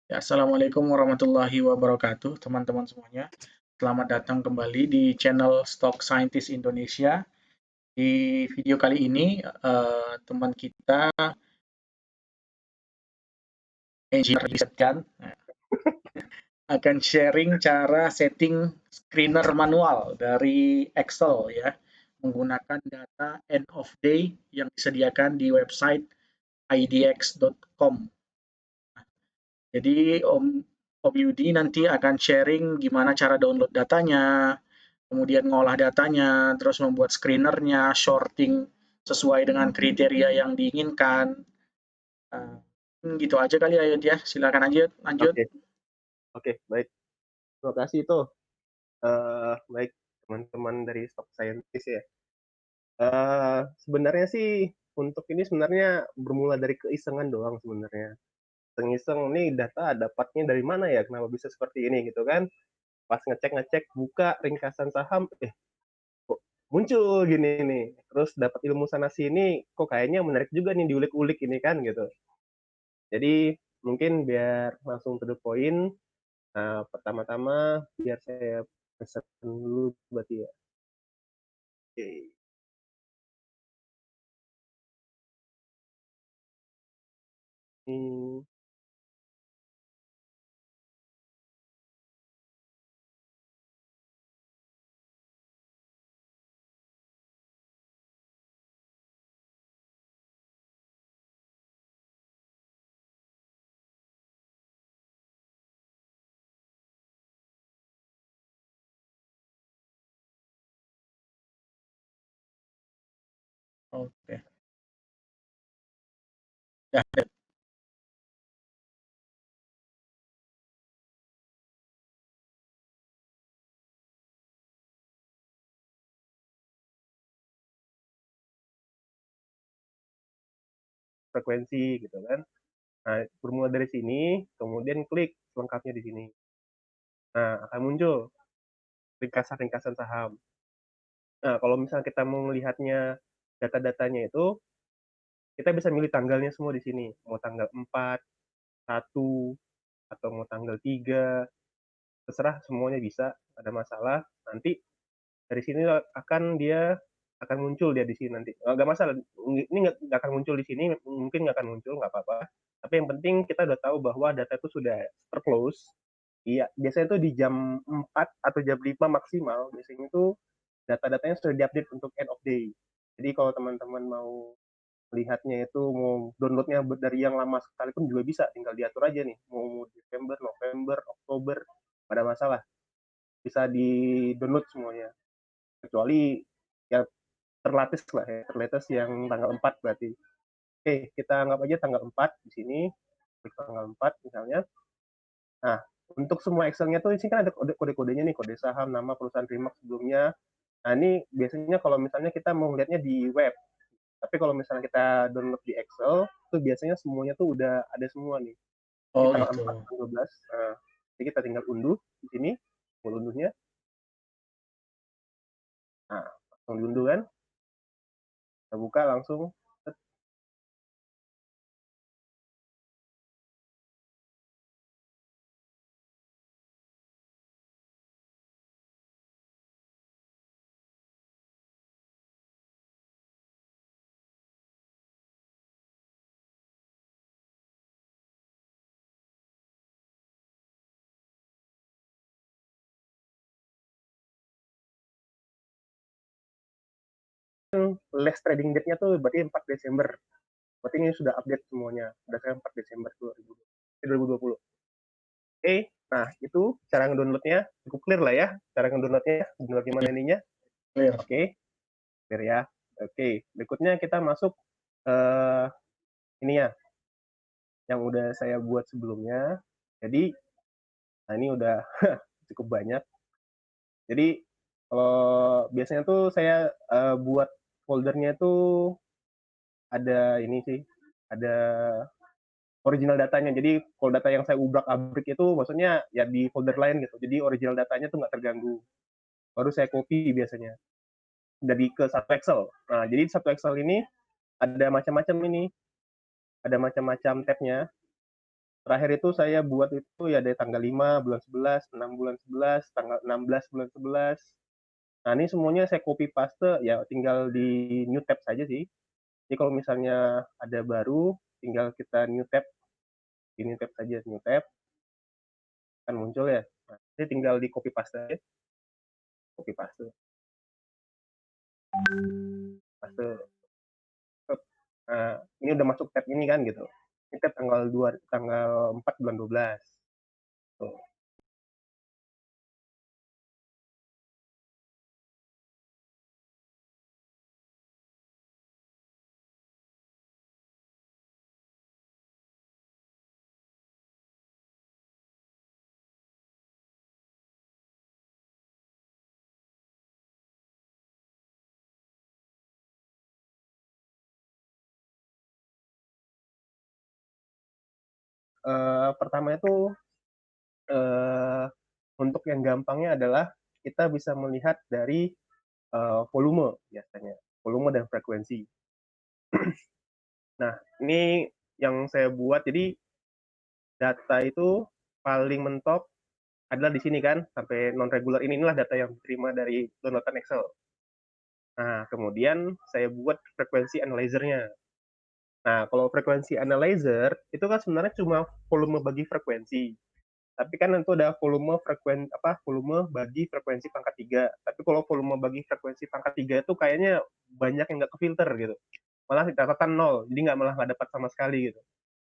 Ya, Assalamualaikum warahmatullahi wabarakatuh, teman-teman semuanya. Selamat datang kembali di channel Stock Scientist Indonesia. Di video kali ini, teman kita, engineer riset kan, akan sharing cara setting screener manual dari Excel ya, menggunakan data end of day yang disediakan di website idx.com. Jadi Om Yudi nanti akan sharing gimana cara download datanya, kemudian ngolah datanya, terus membuat screenernya, sorting sesuai dengan kriteria yang diinginkan. Uh, gitu aja kali ya Yud ya. Silakan lanjut. Lanjut. Oke, oke, baik. Terima kasih itu. Baik, teman-teman dari Stock Scientist ya. Sebenarnya sih untuk ini sebenarnya bermula dari keisengan doang sebenarnya. Iseng-iseng nih data dapatnya dari mana ya? Kenapa bisa seperti ini gitu kan? Pas ngecek-ngecek buka ringkasan saham, kok muncul gini nih. Terus dapat ilmu sana sini, kok kayaknya menarik juga nih diulik-ulik ini kan gitu. Jadi mungkin biar langsung to the point, pertama-tama biar saya pesan dulu berarti ya. Oke. Hmm, Oke. Ya, frekuensi gitu kan. Nah, bermula dari sini, kemudian klik lengkapnya di sini. Nah, akan muncul ringkasan-ringkasan saham. Nah, kalau misalnya kita mau melihatnya data-datanya itu, kita bisa milih tanggalnya semua di sini. Mau tanggal 4, 1, atau mau tanggal 3, terserah semuanya bisa, ada masalah. Nanti dari sini akan muncul dia di sini nanti. Nggak masalah, ini nggak akan muncul di sini, mungkin nggak akan muncul, nggak apa-apa. Tapi yang penting kita udah tahu bahwa data itu sudah terclose. Iya, biasanya itu di jam 4 atau jam 5 maksimal, biasanya itu data-datanya sudah diupdate untuk end of day. Jadi kalau teman-teman mau melihatnya itu mau downloadnya dari yang lama sekalipun juga bisa, tinggal diatur aja nih, mau Desember, November, Oktober, pada masalah. Bisa di download semuanya. Kecuali yang terlatih lah ya, terlatih yang tanggal 4 berarti. Oke, kita anggap aja tanggal 4 di sini, klik tanggal 4 misalnya. Nah, untuk semua Excel-nya tuh di sini kan ada kode-kodenya nih, kode saham, nama perusahaan Primark sebelumnya. Nah, ini biasanya kalau misalnya kita mau lihatnya di web. Tapi kalau misalnya kita download di Excel, itu biasanya semuanya tuh udah ada semua nih. Di oh tanggal gitu. 4, tanggal 12. Nah, jadi kita tinggal unduh di sini, mau unduhnya. Nah, langsung diunduh kan. Kita buka langsung. Last trading date-nya tuh berarti 4 Desember. Berarti ini sudah update semuanya. Berdasarkan 4 Desember 2020. Oke, nah itu cara ngedownloadnya cukup clear lah ya. Cara ngedownloadnya, download gimana ininya. Clear. Oke, clear ya. Oke, berikutnya kita masuk eh ini ya, yang udah saya buat sebelumnya. Jadi, nah ini udah cukup banyak. Jadi, kalau biasanya tuh saya buat foldernya tuh ada ini sih, ada original datanya. Jadi kalau data yang saya ubrak-abrik itu maksudnya ya di folder lain gitu. Jadi original datanya tuh nggak terganggu. Baru saya copy biasanya jadi ke satu Excel. Nah, jadi satu Excel ini ada macam-macam ini, ada macam-macam tabnya. Terakhir itu saya buat itu ya dari tanggal 5 bulan 11, 6 bulan 11, tanggal 16 bulan 11. Nah, ini semuanya saya copy paste, ya tinggal di new tab saja sih. Jadi kalau misalnya ada baru, tinggal kita new tab, di new tab saja, new tab, kan muncul ya. Nah, ini tinggal di copy paste aja, copy paste, paste. Nah, ini udah masuk tab ini kan gitu. Ini tab tanggal 4 bulan 12. Tuh. Pertama itu untuk yang gampangnya adalah kita bisa melihat dari volume biasanya, volume dan frekuensi. Nah, ini yang saya buat, jadi data itu paling mentok adalah di sini kan, sampai non regular inilah data yang diterima dari downloadan Excel. Nah, kemudian saya buat frekuensi analyzer-nya. Nah, kalau frekuensi analyzer itu kan sebenarnya cuma volume bagi frekuensi. Tapi kan itu ada volume bagi frekuensi pangkat 3. Tapi kalau volume bagi frekuensi pangkat 3 itu kayaknya banyak yang nggak kefilter gitu. Malah catatan 0, jadi malah nggak dapat sama sekali gitu.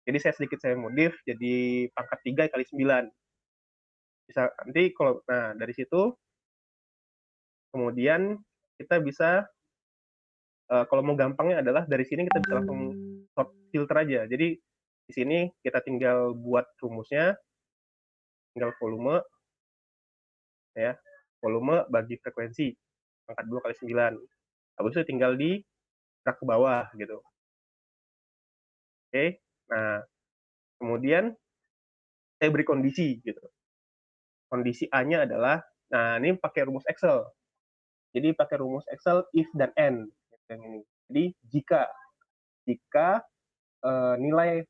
Jadi saya modif jadi pangkat 3 kali 9. Bisa nanti dari situ kemudian kita bisa kalau mau gampangnya adalah dari sini kita bisa langsung sort filter aja. Jadi di sini kita tinggal buat rumusnya, tinggal volume ya. Volume bagi frekuensi pangkat 2 kali 9. Habis itu tinggal di drag ke bawah gitu. Oke. Nah, kemudian saya beri kondisi gitu. Kondisi A-nya adalah, nah ini pakai rumus Excel. Jadi pakai rumus Excel if dan and. Jadi jika nilai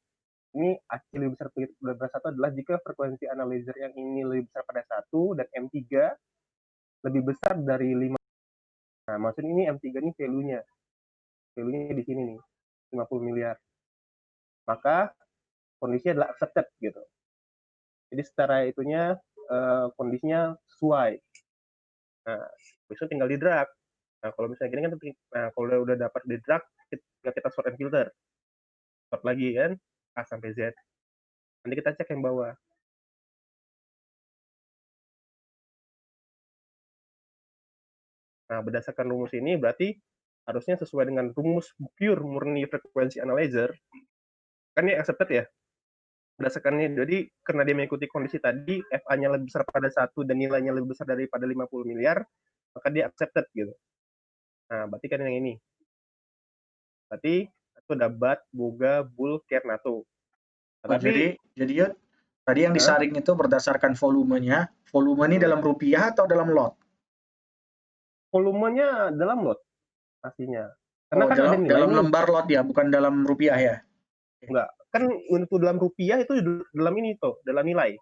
ini hasil lebih besar pada satu adalah jika frekuensi analyzer yang ini lebih besar pada 1 dan M3 lebih besar dari 5. Nah, maksudnya ini M3 ini value-nya. Value-nya di sini nih, 50 miliar. Maka kondisinya adalah accepted gitu. Jadi secara itunya kondisinya sesuai. Nah, besok tinggal di drag. Nah, kalau misalnya gini kan, nah kalau udah dapat di drag, kita sort and filter. Sort lagi kan, A sampai Z. Nanti kita cek yang bawah. Nah, berdasarkan rumus ini berarti harusnya sesuai dengan rumus pure murni frekuensi analyzer. Kan ini accepted ya? Berdasarkan ini, jadi karena dia mengikuti kondisi tadi, FA-nya lebih besar pada 1 dan nilainya lebih besar daripada 50 miliar, maka dia accepted gitu. Nah, berarti kan yang ini. Berarti itu ada BAT, BOGA, BUL, CARE, NATO. Oh, Tapi jadi Yud, tadi yang disaring itu berdasarkan volumenya. Volume ini dalam rupiah atau dalam lot? volumenya dalam lot pastinya. Karena Oh, kan ada dalam nilainya. lembar lot ya, bukan dalam rupiah ya? Enggak. Kan untuk dalam rupiah itu dalam ini tuh, dalam nilai.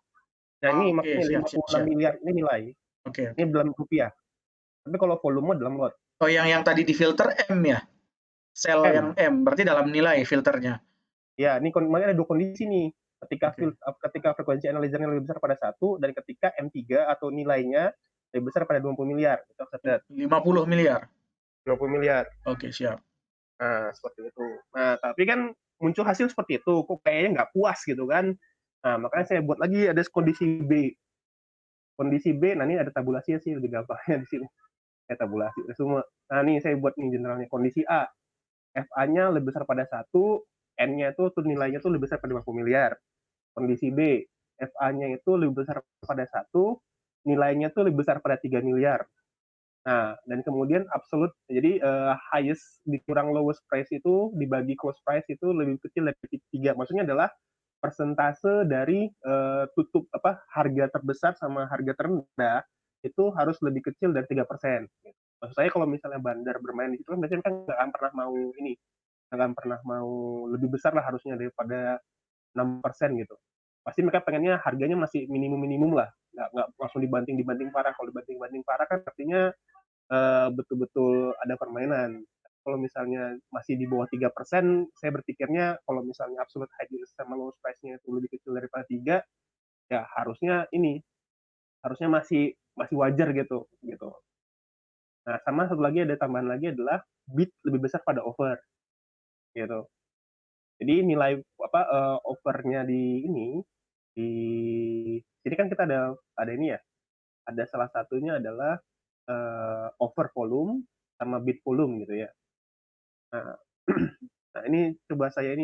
Nah, Ah, ini oke, maksudnya siap, siap, 56 siap. miliar ini nilai. Oke, Ini oke. dalam rupiah. Tapi kalau volume dalam lot. Oh, yang tadi difilter M ya? Sel yang M. M, berarti dalam nilai filternya. Ya, ini makanya ada dua kondisi nih. Oke. Ketika frekuensi analyzer-nya lebih besar pada 1 dan ketika M3 atau nilainya lebih besar pada 20 miliar. Itu accepted. 50 miliar. 20 miliar. Oke, siap. Nah, seperti itu. Nah, tapi kan muncul hasil seperti itu, kok kayaknya nggak puas gitu kan. Nah, makanya saya buat lagi ada kondisi B. Kondisi B, nah ini ada tabulasinya sih, lebih gampangnya di sini. Tabulasi semua. Nah, ini saya buat nih generalnya. Kondisi A, FA-nya lebih besar pada 1, N-nya itu tuh nilainya tuh lebih besar pada 50 miliar. Kondisi B, FA-nya itu lebih besar pada 1, nilainya tuh lebih besar pada 3 miliar. Nah, dan kemudian absolute, jadi highest dikurang lowest price itu dibagi cost price itu lebih kecil dari 3. Maksudnya adalah persentase dari harga terbesar sama harga terendah itu harus lebih kecil dari 3%. Maksud saya kalau misalnya bandar bermain di situ kan biasanya kan nggak akan pernah mau ini, nggak akan pernah mau lebih besar lah harusnya daripada 6% gitu. pasti mereka pengennya harganya masih minimum lah, nggak langsung dibanting parah. Kalau dibanting parah kan artinya betul-betul ada permainan. Kalau misalnya masih di bawah 3%, saya berpikirnya kalau misalnya absolute height sama lowest price-nya itu lebih kecil daripada 3, ya harusnya masih masih wajar gitu gitu. Nah, sama satu lagi ada tambahan lagi adalah bid lebih besar pada over gitu. Jadi nilai overnya di di sini kan kita ada ini ya, ada salah satunya adalah over volume sama bid volume gitu ya. Nah, nah ini saya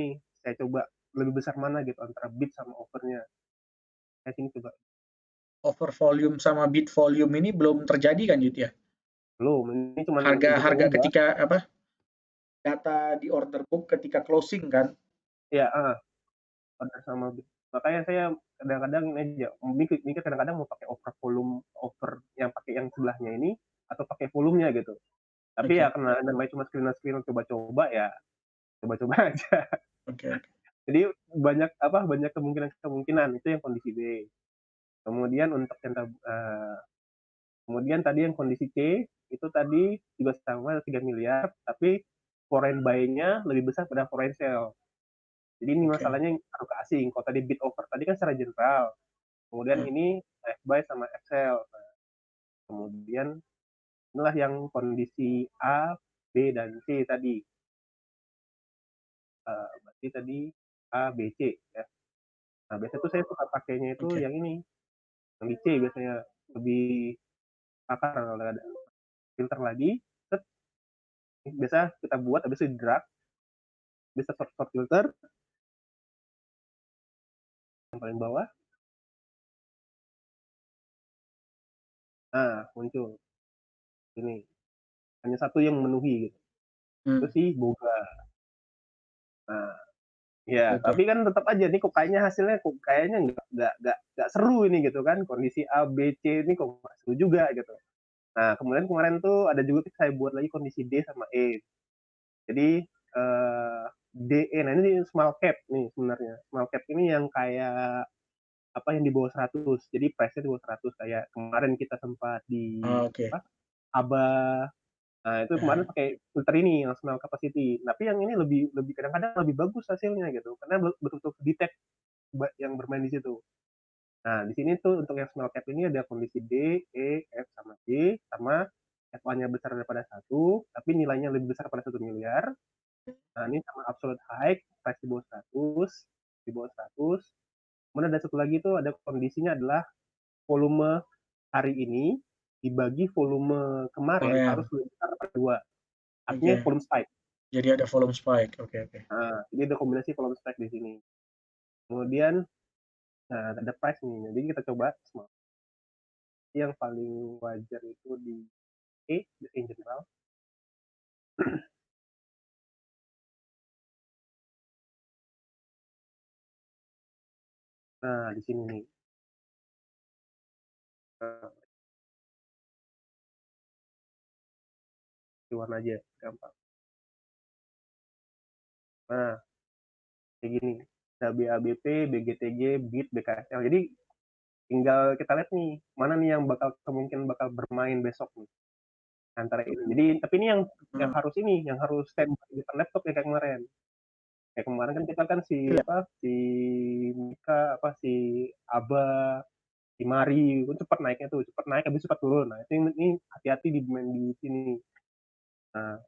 coba lebih besar mana gitu antara bid sama overnya. Saya sini coba Over volume sama bid volume ini belum terjadi kan Yud ya? belum, ini cuma Harga untuk harga mengubah. ketika apa, data di order book ketika closing kan? Ya, order sama bid. Makanya saya kadang-kadang aja mikir kadang-kadang mau pakai over volume, over yang pakai yang sebelahnya ini atau pakai volumenya gitu. Tapi Oke, ya karena namanya cuma screener coba-coba ya coba-coba aja. oke, oke. Jadi banyak kemungkinan itu yang kondisi B. Kemudian untuk kemudian tadi yang kondisi C itu tadi juga sama 3 miliar, tapi foreign buy-nya lebih besar pada foreign sell. Jadi ini Oke. masalahnya ngaruh ke asing. Kalau tadi bid over tadi kan secara general. Kemudian Heeh, ini F buy sama F sell. Nah, kemudian inilah yang kondisi A, B dan C tadi. Berarti tadi A, B, C ya. Nah, biasanya tuh saya suka pakainya itu oke. yang ini, yang di C biasanya lebih akar kalau ada filter lagi. Set, biasa kita buat habis itu drag, bisa sort filter yang paling bawah. Nah, muncul ini hanya satu yang memenuhi gitu. Itu Hmm, sih boga. Nah, ya oke, tapi kan tetap aja nih kok kayaknya hasilnya kok kayaknya nggak seru ini gitu kan, kondisi A B C ini kok nggak seru juga gitu. Nah, kemudian kemarin tuh ada juga saya buat lagi kondisi D sama E. Jadi DE, nah ini small cap nih sebenarnya. Small cap ini yang kayak apa yang di bawah 100. Jadi price-nya di bawah 100 kayak kemarin kita sempat di oke. apa? ABA. Nah, itu kemarin Ya, pakai filter ini yang small capacity. Tapi yang ini lebih lebih kadang-kadang lebih bagus hasilnya gitu. Karena betul-betul detect yang bermain di situ. Nah, di sini tuh untuk yang small cap ini ada kondisi D, E, F sama G sama FA-nya besar daripada 1, tapi nilainya lebih besar pada 1 miliar. Nah, ini sama absolute high, price di bawah 100, di bawah 100. Kemudian ada satu lagi tuh ada kondisinya adalah volume hari ini dibagi volume kemarin harus kemarin. lebih besar daripada 2. Artinya Oke. volume spike. Jadi ada volume spike. Oke, oke. Nah, jadi ada kombinasi volume spike di sini. Kemudian nah, ada price nih. Jadi kita coba yang paling wajar itu di E, in general. Nah, di sini nih. Nah, di warna aja, gampang. Nah, kayak gini. Ada BABP, BGTG, BIT, BKSL. Jadi tinggal kita lihat nih, mana nih yang kemungkinan bakal bermain besok nih antara ini. Jadi tapi ini Hmm, yang harus standby di depan laptop ya kayak kemarin. Kayak kemarin kan kita kan iya. si Mika si Aba, si Mari itu cepat naiknya tuh, cepat naik habis cepat turun. Nah, ini hati-hati di main di sini. Nah,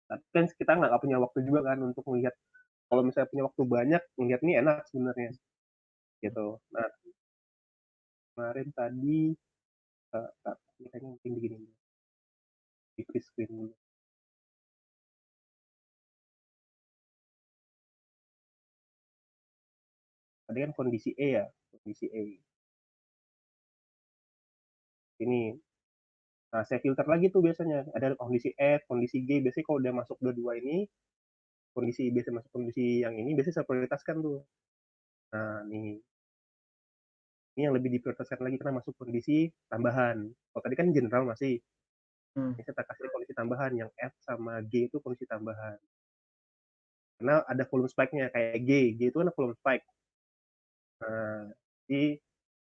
tapi kan kita nggak punya waktu juga kan untuk melihat kalau misalnya punya waktu banyak melihat ini enak sebenarnya gitu. Nah, kemarin tadi kayaknya mungkin begini di free screen dulu. Tadi kan kondisi E ya, kondisi E. Ini, nah saya filter lagi tuh biasanya. Ada kondisi F, kondisi G. Biasanya kalau udah masuk dua-dua ini, biasa masuk kondisi yang ini, biasanya saya prioritaskan tuh. Nah, ini yang lebih diprioritaskan lagi karena masuk kondisi tambahan. Kalau tadi kan general masih, Hmm, ini saya kasih kondisi tambahan. Yang F sama G itu kondisi tambahan. Karena ada volume spike-nya, kayak G. G itu kan volume spike. Jadi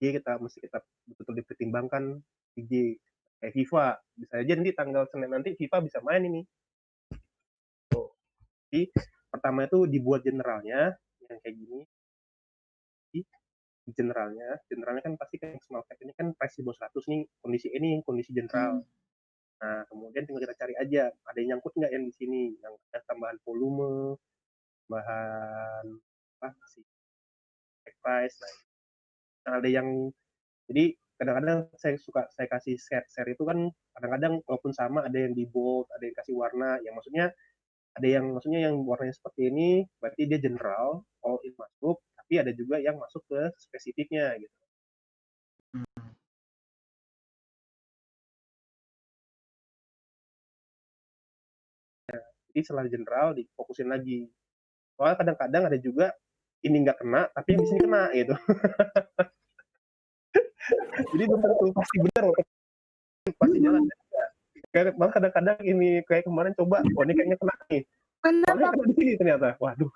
kita betul-betul dipertimbangkan IJ. Kayak FIFA, bisa aja nanti tanggal Senin nanti FIFA bisa main ini. Jadi pertama itu dibuat generalnya yang kayak gini. Generalnya kan pasti kan small cap ini kan price di bawah 100 nih, kondisi general. Nah, kemudian tinggal kita cari aja, ada yang nyangkut nggak yang di sini, yang ada tambahan volume, tambahan apa sih, price. Nah, ada yang jadi kadang-kadang saya kasih share itu kan kadang-kadang walaupun sama ada yang di bold, ada yang kasih warna, yang maksudnya yang warnanya seperti ini berarti dia general, all in masuk, tapi ada juga yang masuk ke spesifiknya gitu. Jadi setelah general difokusin lagi. Soalnya kadang-kadang ada juga ini nggak kena, tapi yang di sini kena gitu. Jadi belum tentu pasti benar, pasti jalan. Malah kadang-kadang ini kayak kemarin coba, oh ini kayaknya kena nih. Soalnya kena di sini ternyata, waduh.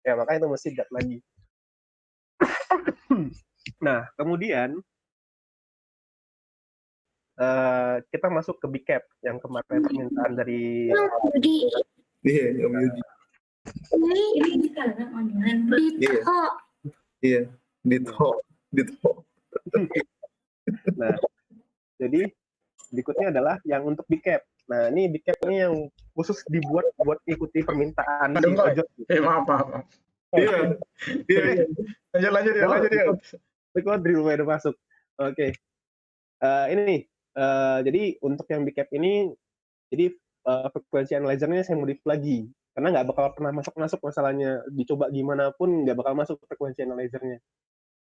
Ya makanya itu mesti gat lagi. Nah, kemudian kita masuk ke big cap yang kemarin permintaan dari Om Yudi. Iya, Ditho. Nah, jadi berikutnya adalah yang untuk big cap. Nah, ini big cap ini yang khusus dibuat buat ikuti permintaan si Ojot. Maaf. Iya. Lanjut ya. Dari rumah udah masuk. Oke. Ini jadi untuk yang big cap ini, jadi frekuensi analyzer-nya saya modif lagi karena nggak bakal pernah masuk masalahnya, dicoba gimana pun nggak bakal masuk frekuensi analyzer-nya.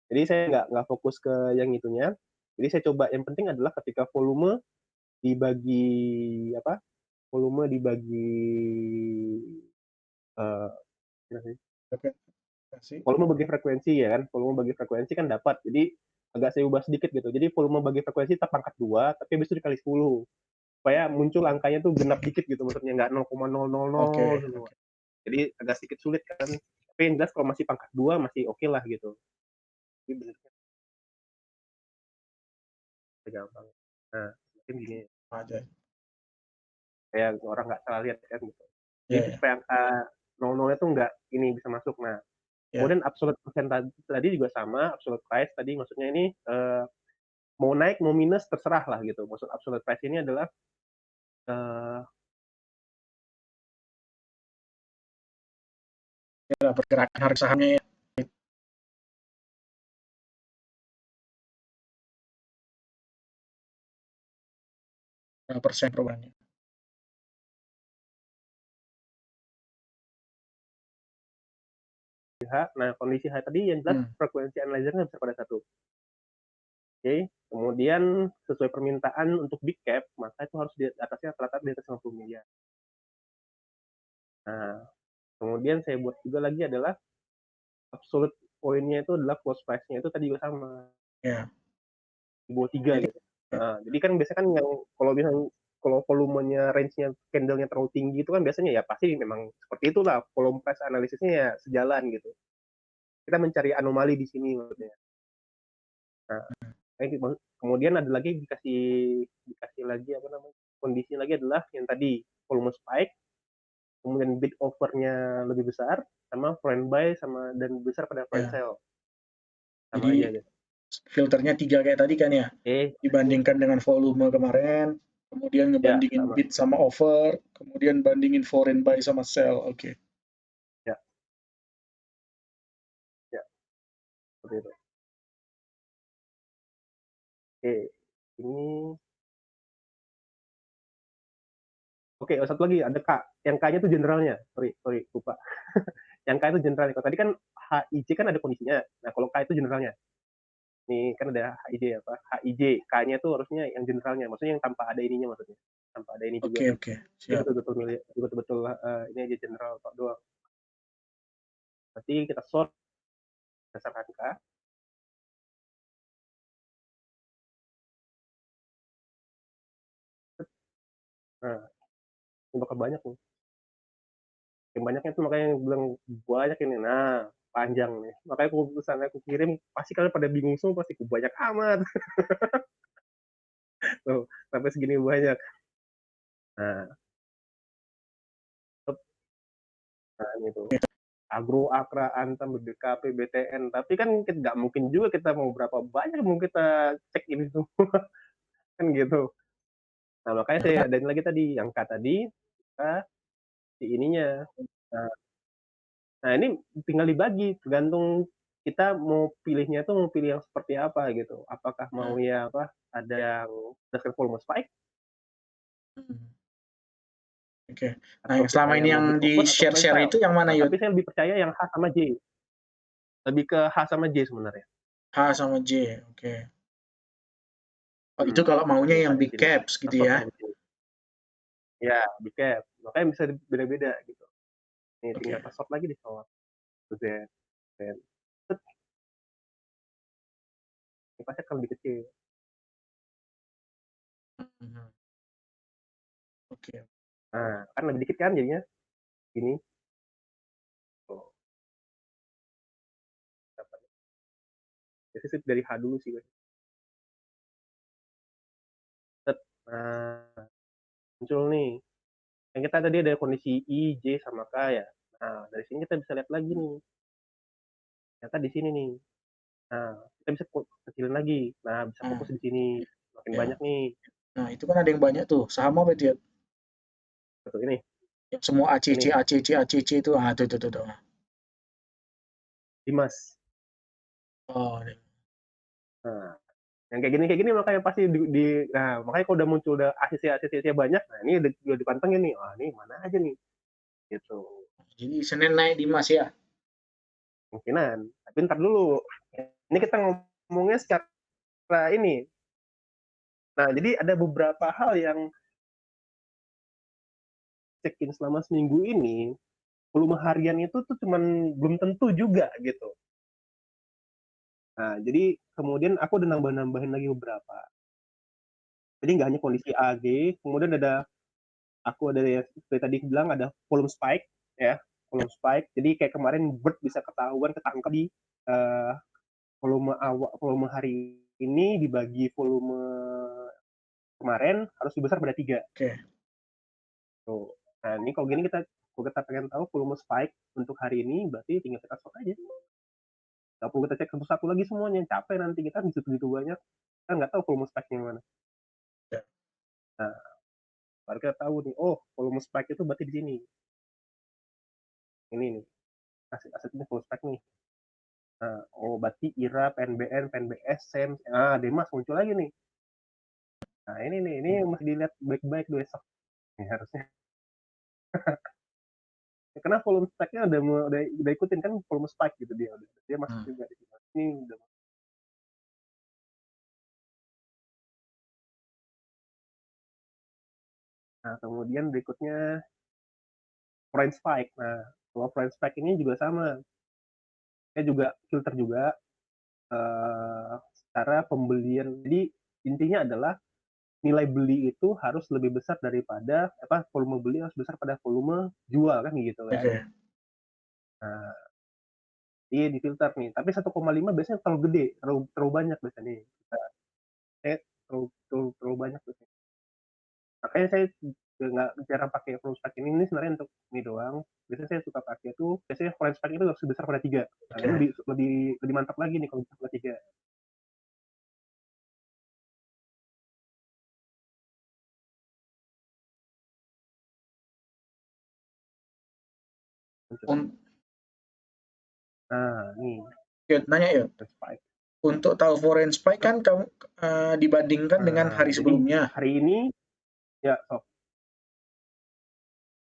Jadi saya nggak fokus ke yang itunya. Jadi saya coba yang penting adalah ketika volume dibagi uh, volume bagi frekuensi ya kan, volume bagi frekuensi kan dapat. Jadi agak saya ubah sedikit gitu. Jadi volume bagi frekuensi tetap pangkat 2, tapi habis itu dikali 10 supaya muncul angkanya tuh genap dikit gitu, maksudnya nggak 0,000 semua. Jadi agak sedikit sulit kan. Tapi yang jelas kalau masih pangkat 2 masih oke lah gitu. Jadi bentuknya gampang. Nah, mungkin gini Aja. kayak orang nggak salah lihat kan gitu. Jadi supaya angka 00-nya tuh nggak ini bisa masuk. Nah, kemudian absolute percentage tadi juga sama, absolute price tadi maksudnya ini mau naik mau minus terserah lah gitu. Maksud absolute price ini adalah pergerakan harga sahamnya ya. Persen perubahannya. Nah, kondisi H tadi yang jelas frekuensi analyzer-nya besar pada 1. Oke, kemudian sesuai permintaan untuk big cap, maka itu harus di atasnya rata-rata di atas 50 miliar. Nah, kemudian saya buat juga lagi adalah absolute poinnya itu adalah close price-nya itu tadi juga sama. Ya. Di bawah 3 gitu. Nah, jadi kan biasanya kan yang kalau volumenya range-nya candle-nya terlalu tinggi itu kan biasanya ya pasti memang seperti itulah, volume price analisisnya ya sejalan gitu. Kita mencari anomali di sini maksudnya. Nah, kemudian ada lagi dikasih lagi kondisi lagi adalah yang tadi volume spike, kemudian bid offer-nya lebih besar, sama foreign buy dan besar pada foreign sell. Sama jadi aja gitu. Filternya 3 kayak tadi kan ya. Dibandingkan dengan volume kemarin, kemudian ngebandingin bid sama offer, kemudian bandingin foreign buy sama sell. Oke. Ya. Seperti itu. Ini satu lagi ada K. Yang K-nya itu generalnya. Sorry, lupa. Yang K itu generalnya. Kalau tadi kan HIJ kan ada kondisinya. Nah, kalau K itu generalnya. Nih kan ada HIJ HIJ. K-nya itu harusnya yang generalnya. Maksudnya yang tanpa ada ininya maksudnya. Tanpa ada ini juga. Oke. Siap. Betul-betul ini aja general doang. Nanti kita sort berdasarkan K. Nah, ini bakal banyak nih. Yang banyaknya tuh makanya yang bilang banyak ini. Nah, panjang nih. Makanya keputusan aku kirim, pasti kalian pada bingung semua, pasti banyak amat. Tuh, sampai segini banyak. Nah, ini tuh. Agro, Akra, Antam, BBKP, BTN. Tapi kan nggak mungkin juga kita mau berapa banyak mau kita cek ini semua. Kan gitu. Nah, makanya saya adain lagi tadi, yang K tadi, kita si ininya. Nah, ini tinggal dibagi, tergantung kita mau pilihnya tuh mau pilih yang seperti apa gitu. Apakah mau yang ada yang berdasarkan volume spike Oke. Nah, atau yang selama kita ini yang lebih di open atau share-share freestyle. itu yang mana, Nah, Yud? tapi saya lebih percaya yang H sama J. Lebih ke H sama J sebenarnya. H sama J, oke. Oh, itu kalau maunya yang big caps gitu ya? Ya, big cap. Makanya bisa beda-beda gitu. Nih, Oke. tinggal short lagi di short. Z. Ini pasti akan lebih kecil. Oke. Nah, kan lebih dikit kan jadinya. Gini. Oh. Jadi dari H dulu sih. Nah, muncul nih. Yang kita tadi ada kondisi I, J, sama K ya. Nah, dari sini kita bisa lihat lagi nih. Ternyata di sini nih. Nah, kita bisa kecilin lagi. Nah, bisa fokus di sini. Makin banyak nih. Nah, itu kan ada yang banyak tuh. Saham apa itu ya? Betul ini. Yang semua ACC, Ini. ACC itu. Ah, tuh. Dimas. Oh, Nah, yang kayak gini makanya pasti nah makanya kalau udah muncul udah ACC banyak, nah ini udah dipantengin nih, wah ini mana aja nih, gitu. Jadi Senin naik Dimas ya? Mungkinan, tapi ntar dulu. Ini kita ngomongnya secara ini. Nah, jadi ada beberapa hal yang check-in selama seminggu ini, volume harian itu tuh cuman belum tentu juga gitu. Nah, jadi kemudian aku udah nambahin lagi beberapa. Jadi nggak hanya kondisi AG, kemudian aku ada yang seperti tadi bilang ada volume spike ya, volume spike. Jadi kayak kemarin bird bisa ketangkap di volume hari ini dibagi volume kemarin harus lebih besar pada 3. Oke. Tuh. Nah, ini kalau kita pengen tahu volume spike untuk hari ini, berarti tinggal kita short aja. Nggak perlu kita cek satu-satu lagi semuanya, capek nanti kita gitu banyak, kita nggak tahu volume spike-nya mana. Nah, baru kita tahu nih, oh volume spike itu berarti di sini. Ini nih, asetnya volume spike nih. Nah, oh berarti IRA, PNBN, PNBS, SEM, Demas muncul lagi nih. Nah ini mesti dilihat baik-baik besok. Nih harusnya. Karena volume spike-nya udah ikutin kan volume spike gitu dia masuk juga di sini. Ini udah. Nah, kemudian berikutnya foreign spike. Nah, kalau foreign spike ini juga sama. Dia juga filter juga secara pembelian. Jadi intinya adalah nilai beli itu harus lebih besar daripada volume beli harus besar pada volume jual kan gitu kan. Okay. Nah, iya difilter nih. Tapi 1,5 biasanya terlalu gede, terlalu banyak biasanya. Terlalu banyak biasanya. Makanya saya nggak jarang pakai full spike ini sebenarnya untuk ini doang. Biasanya saya suka pakai tuh biasanya full spike itu harus besar pada 3. Nah, ini lebih mantap lagi nih kalau besar pada 3. Nah, nih. Yud, nanya Yud. Untuk tahu foreign spike kan kamu dibandingkan dengan hari sebelumnya. Hari ini ya sok.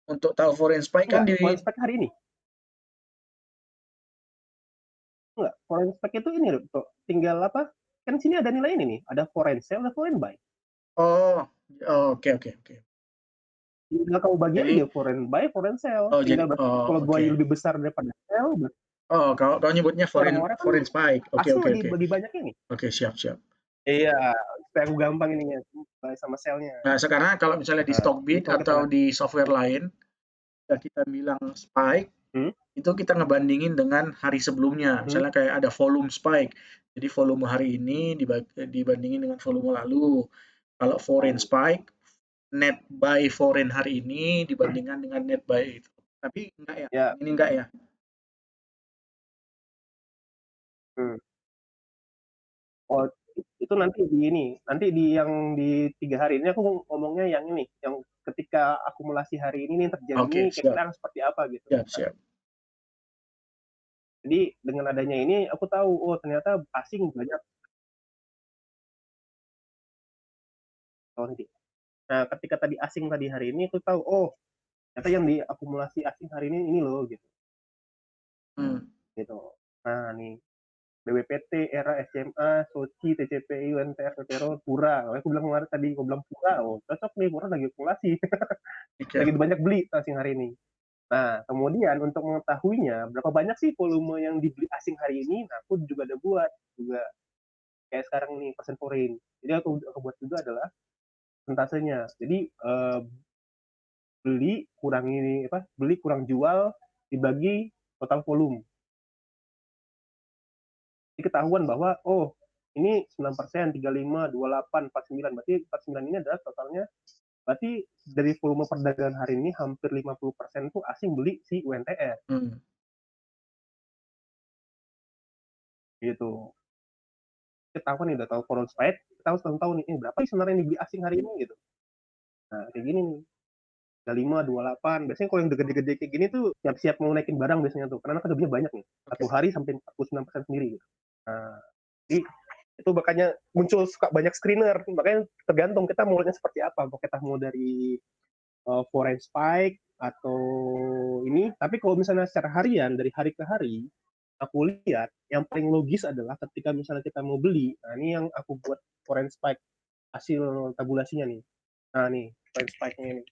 Untuk tahu foreign spike kan foreign spike hari ini. Enggak, foreign spike itu ini loh, tinggal apa? Kan sini ada nilai ini nih, ada foreign sell, ada foreign buy. Oh, oke. Tinggal kamu bagi aja foreign buy, foreign sell. Oh, tinggal kalau buy lebih besar daripada sell. Oh, kau nyebutnya foreign spike. Oke. Lebih banyak ini. Oke, siap. Iya, supaya gampang ininya sama sell-nya. Nah, sekarang kalau misalnya di Stockbit atau di software lain, kita bilang spike, Hmm? itu kita ngebandingin dengan hari sebelumnya. Misalnya kayak ada volume spike. Jadi volume hari ini dibandingin dengan volume lalu. Kalau foreign spike, net buy foreign hari ini dibandingkan dengan net buy itu. Tapi enggak ya, Ya. ini enggak ya. Oh, itu nanti di yang di 3 hari ini aku ngomongnya yang ini, yang ketika akumulasi hari ini nih terjadi Oke, ini siap. kira-kira seperti apa gitu. Siap, siap. Jadi dengan adanya ini aku tahu, oh ternyata asing banyak. Oh, nanti. Nah, ketika tadi asing tadi hari ini aku tahu, oh ternyata yang diakumulasi asing hari ini loh gitu. Gitu. Nah, nih BWPT, ERA, SMA, SOCI, TCPI, UNTR, Tetero, Pura. Aku bilang kemarin tadi, aku bilang Pura, oh cocok nih, Pura lagi akumulasi. Lagi banyak beli asing hari ini. Nah, kemudian untuk mengetahuinya, berapa banyak sih volume yang dibeli asing hari ini, nah aku juga ada buat, juga kayak sekarang nih, persen foreign. Jadi aku buat juga adalah persentasenya. Jadi beli kurang jual dibagi total volume. Jadi ketahuan bahwa, oh ini 9%, 35, 28, 49. Berarti 49 ini adalah totalnya. Berarti dari volume perdagangan hari ini hampir 50% itu asing beli si UNTR. Gitu. Ketahuan nih, udah tahu foreign spike, tahu nih, berapa sih sebenarnya yang dibeli asing hari ini gitu. Nah, kayak gini nih. 25, 28. Biasanya kalau yang gede-gede kayak gini tuh siap-siap mau naikin barang biasanya tuh. Karena kan belinya banyak nih. Satu hari sampai 49% sendiri gitu. Nah, jadi itu makanya muncul suka banyak screener. Makanya tergantung kita mau lihatnya seperti apa. Mau kita mau dari foreign spike atau ini. Tapi kalau misalnya secara harian, dari hari ke hari, aku lihat yang paling logis adalah ketika misalnya kita mau beli. Nah, ini yang aku buat foreign spike hasil tabulasinya nih. Nah, nih foreign spike-nya nih.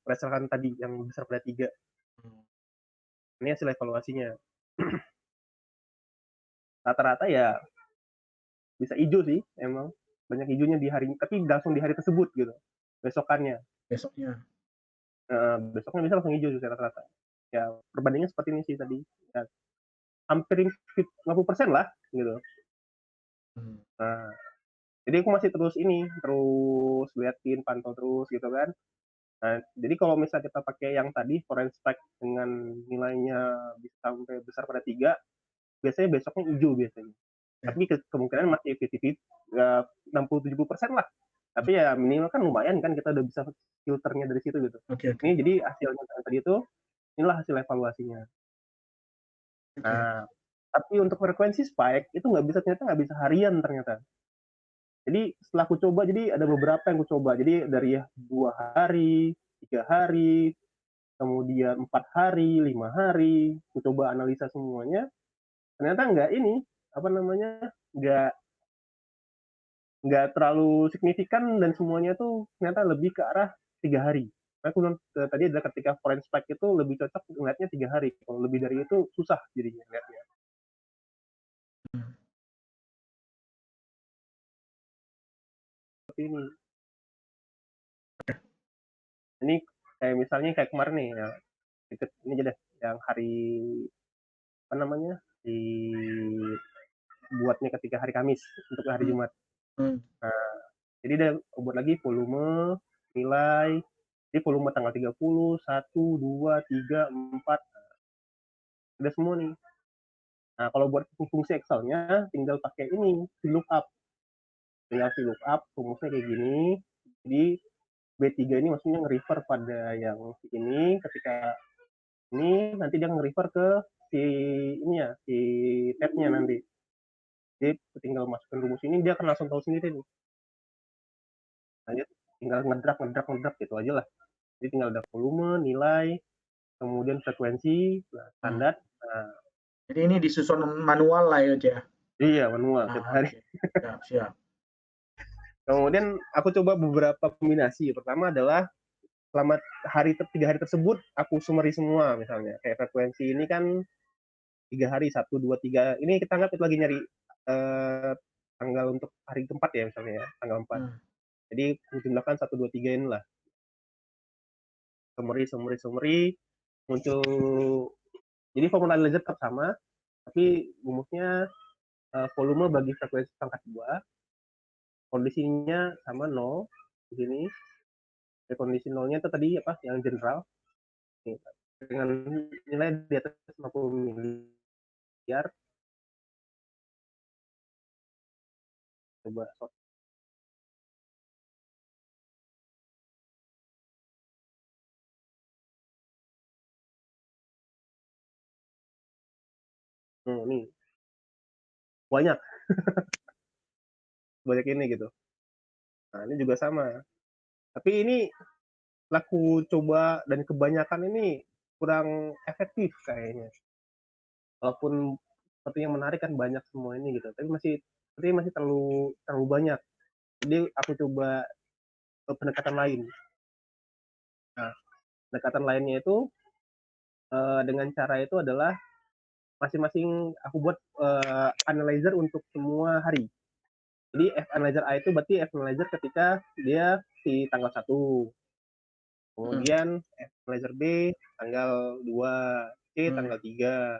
Berdasarkan tadi yang besar pada 3. Ini hasil evaluasinya. Rata-rata ya bisa hijau sih emang. Banyak hijaunya di hari, tapi langsung di hari tersebut gitu. Besoknya bisa langsung hijau sih rata-rata. Ya perbandingan seperti ini sih tadi. Ya, hampir 50% lah gitu. Nah, jadi aku masih terus liatin, pantau terus gitu kan. Nah, jadi kalau misalnya kita pakai yang tadi foreign spike dengan nilainya bisa sampai besar pada 3, biasanya besoknya hijau biasanya. Tapi kemungkinan masih 50-50, ya 60-70% lah. Tapi ya minimal kan lumayan kan kita udah bisa filternya dari situ gitu. Ini jadi hasilnya tadi itu, inilah hasil evaluasinya. Nah, tapi untuk frekuensi spike itu ternyata nggak bisa harian ternyata. Jadi setelah aku coba, jadi ada beberapa yang aku coba. Jadi dari 2 hari, 3 hari, kemudian 4 hari, 5 hari, aku coba analisa semuanya. Ternyata nggak terlalu signifikan dan semuanya tuh ternyata lebih ke arah 3 hari. Aku bilang tadi adalah ketika foreign spike itu lebih cocok ngeliatnya 3 hari. Kalau lebih dari itu susah jadinya ngeliatnya. Seperti ini. Ini kayak misalnya kayak kemarin nih, ya, ini aja deh, yang hari apa namanya dibuatnya ketika hari Kamis untuk hari Jumat. Nah, jadi dia buat lagi volume, nilai, jadi volume tanggal 30, 1, 2, 3, 4, udah semua nih. Nah, kalau buat fungsi Excel-nya tinggal pakai ini, VLOOKUP. Tinggal VLOOKUP, rumusnya kayak gini. Jadi B3 ini maksudnya nge-refer pada yang ini, ketika ini nanti dia nge-refer ke si ini ya, si tab-nya nanti. Jadi tinggal masukin rumus ini, dia akan langsung tahu sendiri nih. Nah, dia tinggal ngedrag gitu aja lah. Jadi tinggal ada volume, nilai, kemudian frekuensi, standar. Nah, jadi ini disusun manual lah ya. Iya, manual tiap hari. Siap. Kemudian aku coba beberapa kombinasi. Pertama adalah selama 3 hari tersebut aku summary semua, misalnya kayak frekuensi ini kan 3 hari, 1, 2, 3. Ini kita anggap lagi nyari tanggal untuk hari keempat ya, misalnya ya, tanggal 4. Jadi jumlahkan 1, 2, 3 inilah. Summary, muncul Jadi formula analyzer tetap sama, tapi rumusnya volume bagi frekuensi pangkat 2, kondisinya sama 0 di sini. Kondisi 0-nya itu tadi apa? Yang general. Nih, dengan nilai di atas 50 miliar. Coba nih banyak banyak ini gitu. Nah ini juga sama, tapi ini laku coba dan kebanyakan ini kurang efektif kayaknya, walaupun seperti yang menarik kan banyak semua ini gitu, tapi masih terlalu banyak. Jadi aku coba pendekatan lain. Nah pendekatan lainnya itu dengan cara itu adalah masing-masing aku buat analyzer untuk semua hari. Jadi F analyzer A itu berarti F analyzer ketika dia di tanggal 1. Kemudian F analyzer B tanggal 2, C tanggal 3.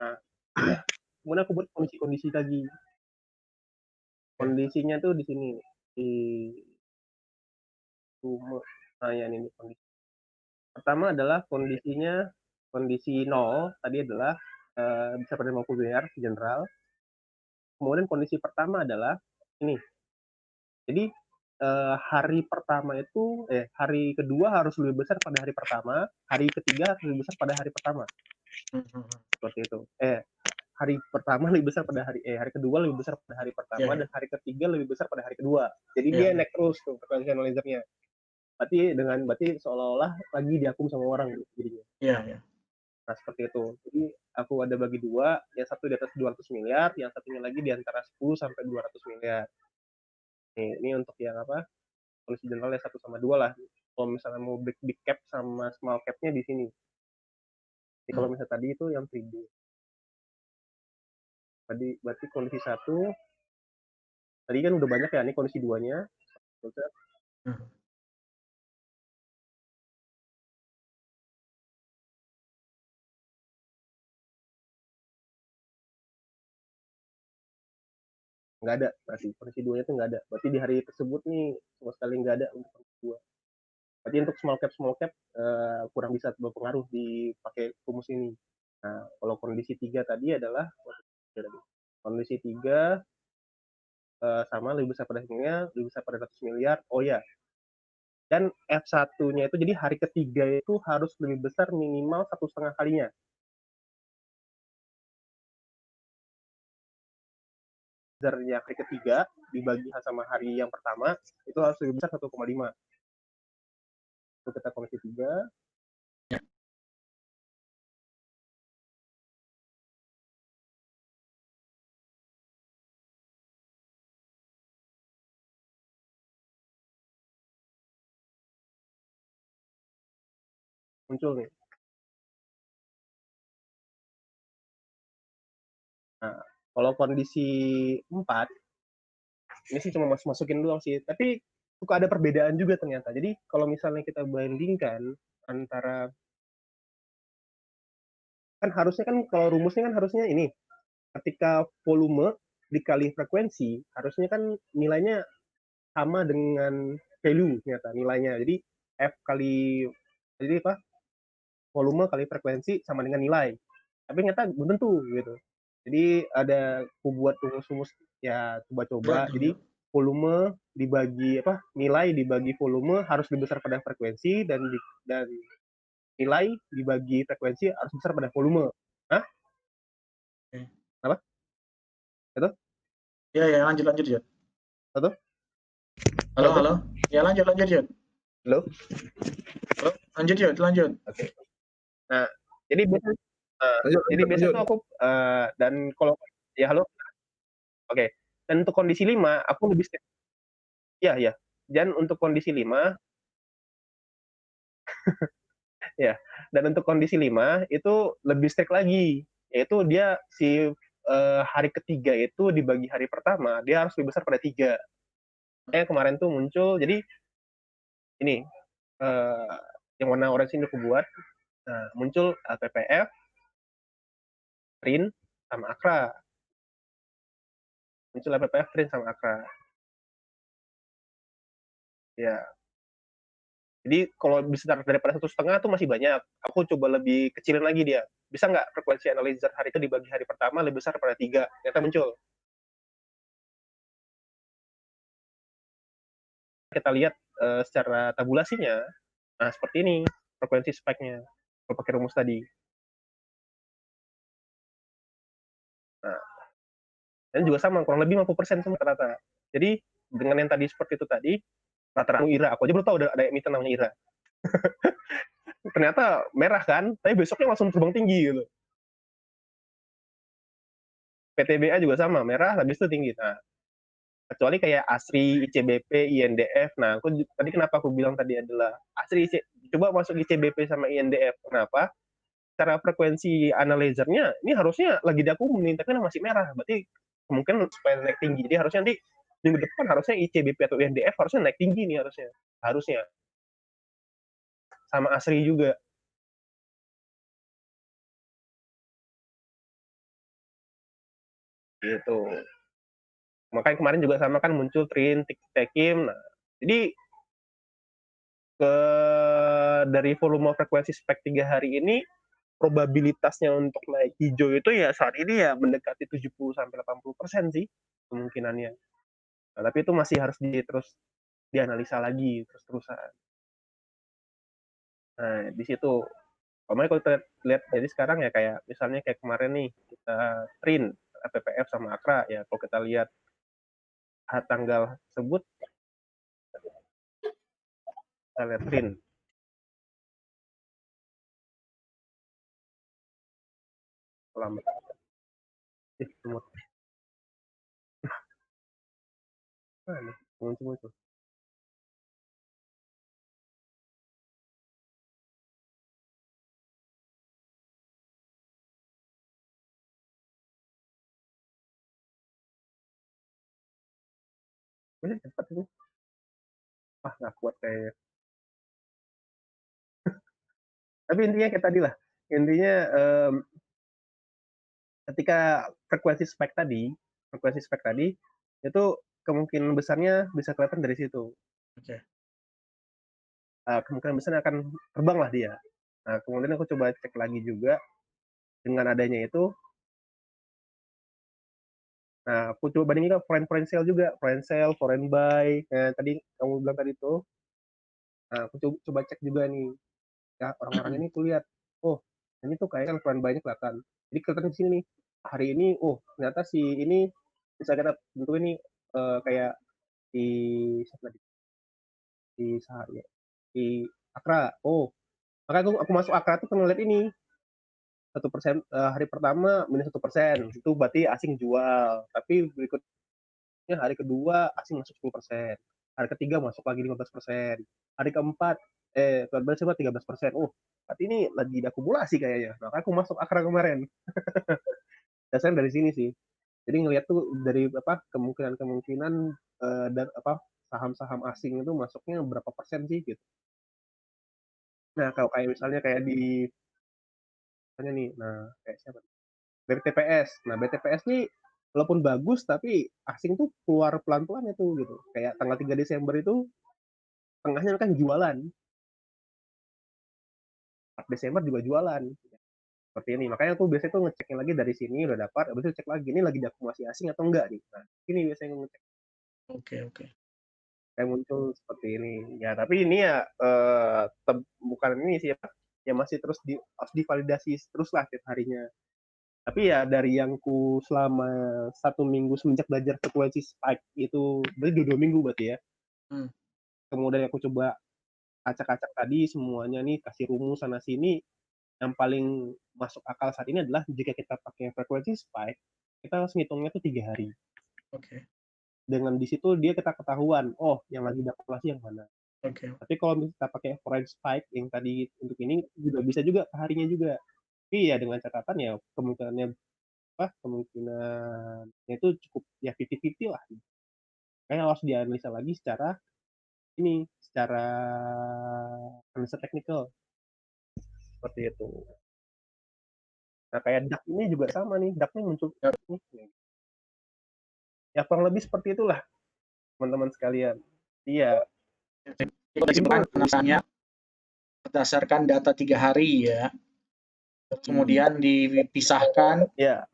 Nah, kemudian aku buat kondisi-kondisi lagi. Kondisinya tuh di sini. Di nah ya ini kondisi. Pertama adalah kondisinya kondisi 0 tadi adalah bisa pada 50 miliar general. Kemudian kondisi pertama adalah ini. Jadi hari pertama itu hari kedua harus lebih besar pada hari pertama, hari ketiga harus lebih besar pada hari pertama. Seperti itu. Hari pertama lebih besar pada hari kedua lebih besar pada hari pertama, dan hari ketiga lebih besar pada hari kedua. Jadi dia naik terus tuh frekuensi analyzernya. Berarti seolah-olah lagi diakum sama orang jadinya. Iya. Nah seperti itu. Jadi aku ada bagi dua, yang satu di atas 200 miliar, yang satunya lagi di antara 10 sampai 200 miliar. Nih, ini untuk yang apa? Kondisi generalnya 1 sama 2 lah. Kalau misalnya mau big cap sama small cap-nya di sini. Jadi kalau misalnya tadi itu yang 3D. Berarti kondisi 1 tadi kan udah banyak ya, ini kondisi 2-nya. Nggak ada, berarti kondisi 2-nya itu nggak ada. Berarti di hari tersebut nih sama sekali nggak ada untuk kondisi 2. Berarti untuk small cap kurang bisa berpengaruh dipakai rumus ini. Nah, kalau kondisi 3 tadi adalah kondisi 3 sama lebih besar pada hasilnya, lebih besar pada 100 miliar. Oh ya. Dan F1-nya itu jadi hari ketiga itu harus lebih besar minimal 1,5 kalinya. Besarnya hari ketiga dibagi sama hari yang pertama itu harus lebih besar 1,5. Itu kita kondisi 3. Muncul nih. Nah, kalau kondisi 4 ini sih cuma masukin doang sih, tapi suka ada perbedaan juga ternyata. Jadi kalau misalnya kita bandingkan antara kan harusnya kan kalau rumusnya kan harusnya ini ketika volume dikali frekuensi harusnya kan nilainya sama dengan value ternyata nilainya. Jadi F kali jadi apa? Volume kali frekuensi sama dengan nilai. Tapi ternyata belum tentu gitu. Jadi ada aku buat rumus-rumus ya coba-coba. Jadi volume dibagi apa? Nilai dibagi volume harus lebih besar pada frekuensi dan nilai dibagi frekuensi harus besar pada volume. Hah? Apa? Itu? Ya, lanjut Jod. Satu? Halo. Ya lanjut Jod. Halo? Lanjut Jod. Oke. Nah, jadi biasanya tuh aku dan kalau ya halo. Oke. Dan untuk kondisi 5 aku lebih ya. Dan untuk kondisi 5 ya. Dan untuk kondisi 5 itu lebih strict lagi, yaitu dia hari ketiga itu dibagi hari pertama dia harus lebih besar pada 3. Kemarin tuh muncul jadi ini yang warna orange ini aku buat. Nah, muncul PPF Trin sama Akra. Muncul LPPF, Trin sama Akra. Ya. Jadi kalau bisa daripada 1,5 tuh masih banyak. Aku coba lebih kecilin lagi dia. Bisa nggak frekuensi analyzer hari itu dibagi hari pertama lebih besar daripada 3? Ternyata muncul. Kita lihat secara tabulasinya, nah seperti ini frekuensi spike-nya kalau pakai rumus tadi. Nah, dan juga sama kurang lebih 50% semua rata-rata. Jadi dengan yang tadi seperti itu tadi, rata-rata IRA, aku aja belum tahu ada emiten namanya IRA. Ternyata merah kan, tapi besoknya langsung terbang tinggi gitu. PTBA juga sama, merah habis itu tinggi. Nah, kecuali kayak ASRI, ICBP, INDF. Nah, tadi kenapa aku bilang tadi adalah ASRI, coba masuk ICBP sama INDF. Kenapa? Cara frekuensi analyzernya ini harusnya lagi diakumun tapi masih merah, berarti kemungkinan supaya naik tinggi. Jadi harusnya nanti minggu depan harusnya ICBP atau INDF harusnya naik tinggi nih harusnya sama ASRI juga gitu. Makanya kemarin juga sama kan muncul Trin, Tekim. Nah, jadi dari volume frekuensi spek 3 hari ini probabilitasnya untuk naik hijau itu ya saat ini ya mendekati 70-80% sih kemungkinannya. Nah, tapi itu masih harus terus dianalisa lagi terus-terusan. Nah, di situ kalau kita lihat jadi sekarang ya kayak misalnya kayak kemarin nih kita Trin, FPPF sama Akra ya kalau kita lihat tanggal tersebut kita lihat Trin. Lambat. Semut. Nah, nih, muncul. Ini cepat ini. Ah, nggak kuat kayaknya. Tapi intinya kayak tadi lah. Intinya ketika frekuensi spek tadi itu kemungkinan besarnya bisa kelihatan dari situ. Oke. Kemungkinan besarnya akan terbang lah dia. Nah, kemudian aku coba cek lagi juga dengan adanya itu. Nah, aku coba bandingin ke foreign sale juga, foreign buy. Nah, tadi kamu bilang tadi itu. Nah, aku coba cek juga nih. Ya, orang-orang ini aku lihat, oh, ini tuh kayak kan foreign buy-nya kelihatan. Jadi kelihatan di sini nih. Hari ini, oh, ternyata si ini bisa kita tentu ini kayak di di ya, di Akra. Oh, maka aku masuk Akra tuh ngeliat ini 1%, hari pertama minus 1%, itu berarti asing jual. Tapi berikutnya hari kedua asing masuk 10%, hari ketiga masuk lagi 15%, hari keempat 13%. Oh, berarti ini lagi diakumulasi kayaknya. Maka aku masuk Akra kemarin. Dasarnya dari sini sih. Jadi ngelihat tuh dari kemungkinan dan saham-saham asing itu masuknya berapa persen sih gitu. Nah, kalau kayak misalnya kayak di misalnya nih, nah kayak siapa? BTPS. Nah, BTPS nih walaupun bagus tapi asing tuh keluar pelan-pelan itu gitu. Kayak tanggal 3 Desember itu tengahnya kan jualan. 4 Desember juga jualan. Seperti ini. Makanya aku biasanya tuh ngecekin lagi dari sini udah dapat, habis itu cek lagi ini lagi diakumulasi asing atau enggak nih. Nah, ini biasanya ngecek. Oke. Kayak muncul seperti ini. Ya, tapi ini ya bukan ini sih ya masih terus harus divalidasi terus lah tiap harinya. Tapi ya dari yang ku selama 1 minggu semenjak belajar frekuensi spike itu berarti 2 minggu berarti ya. Kemudian aku coba acak-acak tadi semuanya nih kasih rumus sana sini, yang paling masuk akal saat ini adalah jika kita pakai frekuensi spike kita harus ngitungnya tuh 3 hari. Oke. Dengan di situ dia kita ketahuan, oh yang lagi diakumulasi yang mana. Oke. Tapi kalau kita pakai foreign spike yang tadi untuk ini juga bisa juga harinya juga. Tapi ya dengan catatan ya kemungkinannya itu cukup ya 50-50 lah. Kayaknya harus dianalisa lagi secara analisa teknikal seperti itu. Nah, kayak DAX ini juga sama nih, DAX ini muncul Yap. nih. Ya kurang lebih seperti itulah, teman-teman sekalian. Iya, Kesimpulan misalnya berdasarkan data 3 hari ya. Kemudian dipisahkan ya.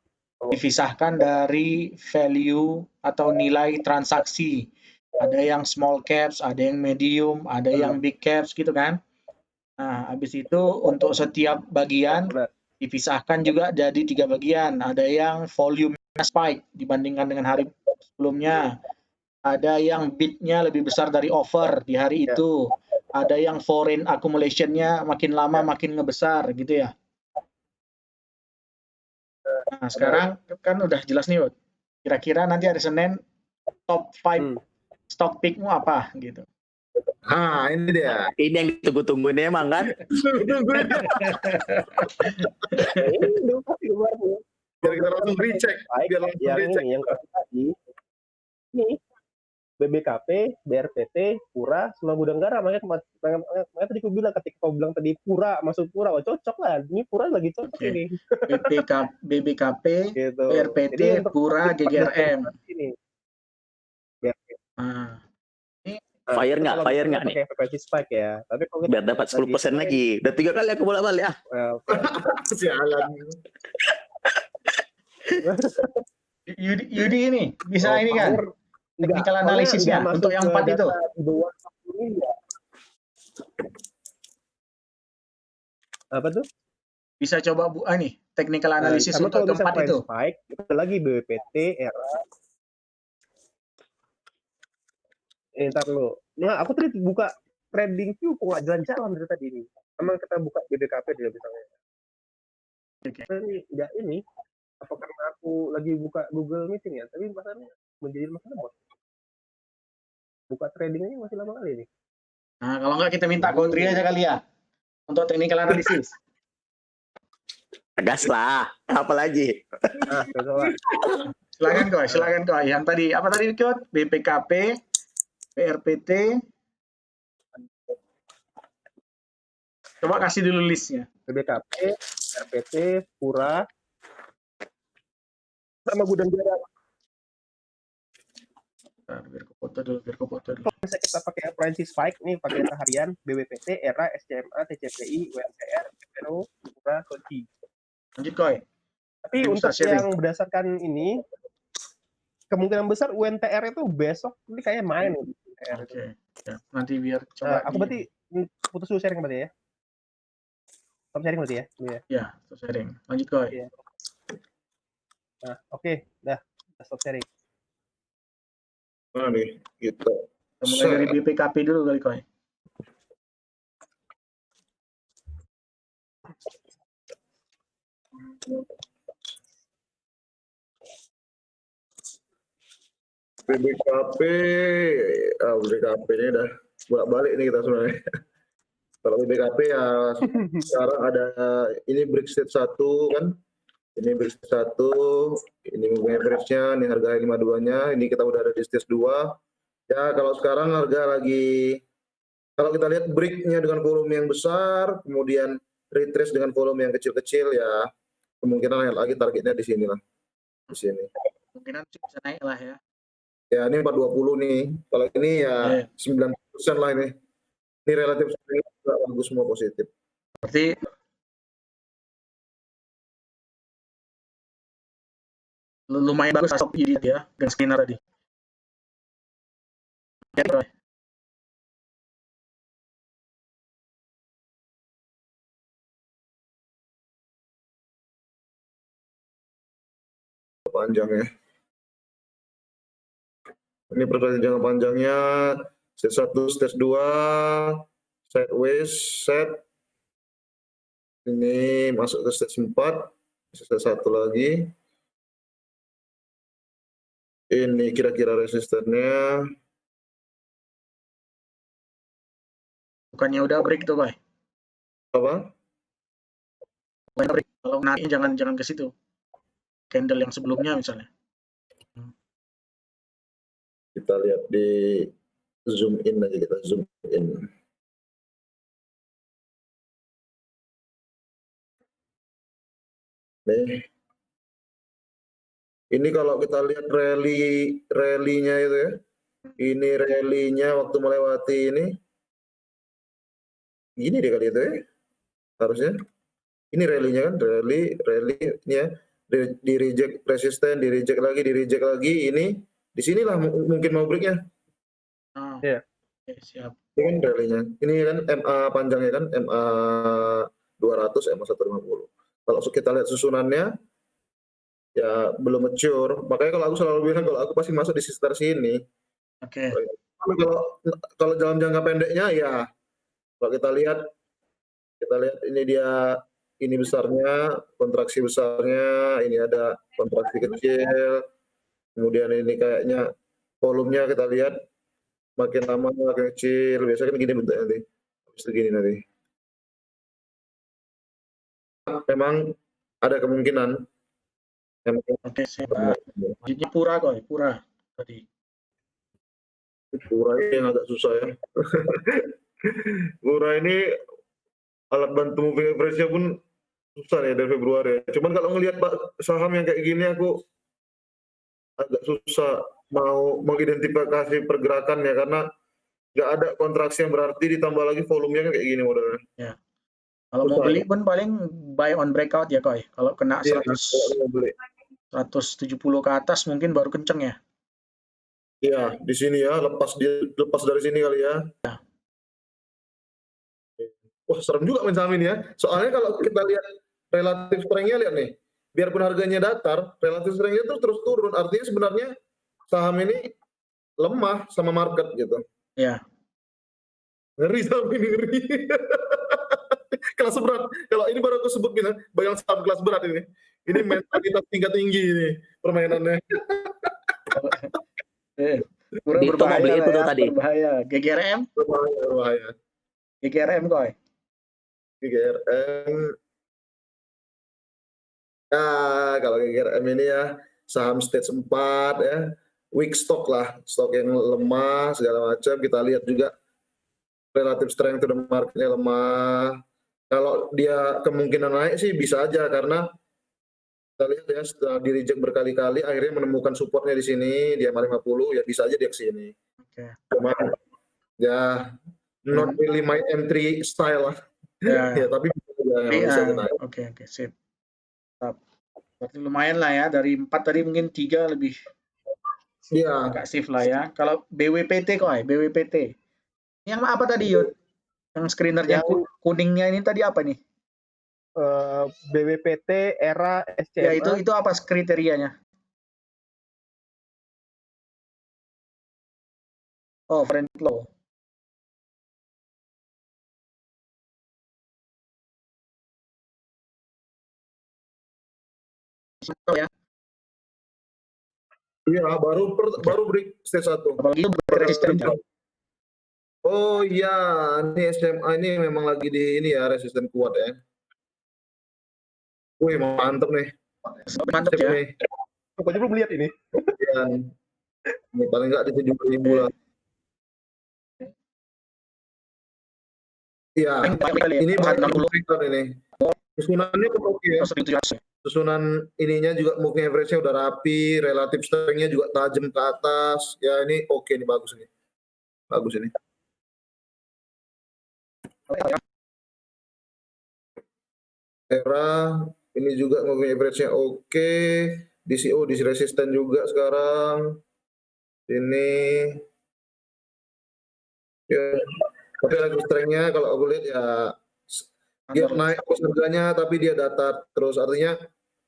dari value atau nilai transaksi. Ada yang small caps, ada yang medium, ada yang big caps gitu kan. Nah, habis itu untuk setiap bagian Benar. dipisahkan juga jadi 3 bagian. Ada yang volume spike dibandingkan dengan hari sebelumnya. Ada yang bid-nya lebih besar dari offer di hari Ya. itu. Ada yang foreign accumulation-nya makin lama makin ngebesar gitu ya. Nah, sekarang kan udah jelas nih, Wot. Kira-kira nanti hari Senin top 5 stock pick-mu apa gitu. Ah, ini dia. Ini yang ditunggu-tunggu ini emang kan. Tungguin Ini pasti keluarnya. biar kita langsung recheck. Baik, Biar langsung yang recheck. ini yang tadi. Ini BBKP, BRPT, Pura, Suma Budanggara. Makanya tadi aku bilang ketika kau bilang tadi Pura masuk Pura, wah cocok lah. Ini Pura lagi cocok ini. BBKP, Gitu. BRPT, Jadi untuk Pura, GGRM. Ini. Nah, Fire nggak? Kalau Fire kita nggak nih? pakai FPC Spike ya. Tapi kalau Biar dapat 10% lagi. Udah 3 kali aku bolak-balik ah. Sialan. Yudi ini bisa ini kan? Technical analisisnya untuk yang 4 itu. Apa tuh? Bisa coba nih, technical analysis Sama untuk kalau bisa keempat itu. Spike, itu lagi BPT, ERA. Ntar lu. Nah, aku tadi buka trading view kok nggak jalan-jalan dari tadi ini. Emang kita buka BBKP dia misalnya. Oke. Nggak ini. Apa karena aku lagi buka Google Meeting ya? Tapi masalahnya menjadi masalah bos. Buka trading aja masih lama kali nih. Nah, kalau nggak kita minta Godri aja kali ya untuk technical analysis. Gas lah. Apa lagi? Nah, Silakan kok. Yang tadi apa tadi Kod? BPKP, BRPT. Coba kasih dulu listnya. BBKP, RPT, Pura, sama Gudang Garam. Biar ke foto dulu. Kalau misalnya kita pakai appliance Spike nih, pakai data harian, BBPT, ERA, SCMA, TCPI, UMTR, PPRO, Pura, Koci. Lanjut Koy. Tapi untuk yang berdasarkan ini, kemungkinan besar UNTR itu besok ini kayak main. Oke. Ya, nanti biar coba. Aku berarti putus dulu sharing berarti ya? Stop sharing berarti ya? Ya, stop sharing. Lanjut Koy. Ya. Nah, oke. Dah stop sharing. Nah nih, gitu. Kita mulai dari BPKP dulu kali Koy. BBKP ini udah bolak-balik nih kita sebenarnya. Kalau BBKP ya sekarang ada ini break stage 1 kan. Ini break stage 1, ini moving average-nya, ini harga 52-nya, ini kita udah ada di stage 2. Ya kalau sekarang harga lagi, kalau kita lihat break-nya dengan volume yang besar, kemudian retrace dengan volume yang kecil-kecil ya, kemungkinan lagi targetnya di sini lah. Di sini. Kemungkinan bisa naik lah ya. Ya ini 420 nih. Kalau ini ya 90% lah ini. Ini relatif bagus semua positif. Berarti lumayan bagus stop ini ya dan screener tadi. Ya, panjang ya. Ini perkiraan jangka panjangnya stage 1, stage 2, sideways, set. Ini masuk ke stage 4, stage 1 lagi. Ini kira-kira resistennya. Bukannya udah break tuh, Koy? Apa? Bukan break. Kalau naik jangan ke situ. Candle yang sebelumnya misalnya. Kita lihat di zoom in aja, kita zoom in. Nih. Ini kalau kita lihat rally-nya itu ya. Ini rally-nya waktu melewati ini. Gini deh kali itu ya. Harusnya. Ini rally-nya kan, rally ini ya. Di reject resisten, di reject lagi. Ini di sinilah mungkin mau breaknya. Iya. Oke, siap. Ini kan rally-nya. Ini kan MA panjangnya kan, MA 200, MA 150. Kalau kita lihat susunannya, ya belum mature. Makanya kalau aku selalu bilang kalau aku pasti masuk di sekitar sini. Oke. Kalau dalam jangka pendeknya ya kalau kita lihat ini dia ini besarnya, kontraksi besarnya, ini ada kontraksi kecil. Kemudian ini kayaknya volumenya kita lihat makin lama makin kecil. Biasanya kan gini bentuknya nanti. Habis itu gini nanti. Memang ada kemungkinan. Oke, siap. Selanjutnya Pura tadi. Pura ini yang agak susah ya. Pura ini alat bantu moving average-nya pun susah ya dari Februari. Cuman kalau ngelihat saham yang kayak gini aku agak susah mau mengidentifikasi pergerakannya karena nggak ada kontraksi yang berarti ditambah lagi volumenya kayak gini modelnya. Ya. Kalau mau beli pun paling buy on breakout ya Koy. Kalau kena 170 ke atas mungkin baru kenceng ya. Iya, di sini ya, lepas dari sini kali ya. Wah, serem juga main saham ini ya. Soalnya kalau kita lihat relatif strength-nya, lihat nih. Biarpun harganya datar, relatif strength-nya tuh terus turun. Artinya sebenarnya saham ini lemah sama market gitu. Iya. Ngeri saham ini, ngeri. Kelas berat. Kalau ini baru aku sebut bilang, bayang saham kelas berat ini. Ini mentalitas tingkat tinggi ini permainannya. Kurang Dito mau beli berbahaya itu tuh ya, tadi. berbahaya. GGRM? Berbahaya. GGRM Koy. GGRM. Nah, kalau GGRM ini ya saham stage 4 ya, weak stock lah, stok yang lemah segala macam. Kita lihat juga relative strength to the marketnya lemah. Kalau dia kemungkinan naik sih bisa aja karena kita lihat ya setelah di reject berkali-kali akhirnya menemukan supportnya di sini di 50 ya bisa aja dia ke sini. Oke. Cuman ya not really my entry style lah. Ya, tapi bisa aja naik. Oke, sip. Berarti lumayan lah ya, dari 4 tadi mungkin 3 lebih agak safe lah ya. Kalau BWPT Koy, BWPT. Yang apa tadi Yud? Yang screenernya kuningnya ini tadi apa nih? BWPT, ERA, SCMA. Ya itu apa kriterianya? Oh, friend flow. Ya. Iya, baru break stage 1. Apalagi resisten. Oh iya, ini SMA ini memang lagi di ini ya, resisten kuat ya. Wih, mantep nih. Mantep ya. Nih. Aku aja belum lihat ini. Ini paling nggak di 7.000 lah. Iya, ini baru 60 ini. Susunannya oke ya. Susunan ininya juga moving average-nya udah rapi, relatif strength-nya juga tajam ke atas. Ya ini oke nih, bagus ini. Bagus ini. ERA ini juga moving average-nya oke. DCO di resisten juga sekarang. Ini ya, tapi lagi strength-nya kalau aku lihat ya dia naik harganya tapi dia datar terus, artinya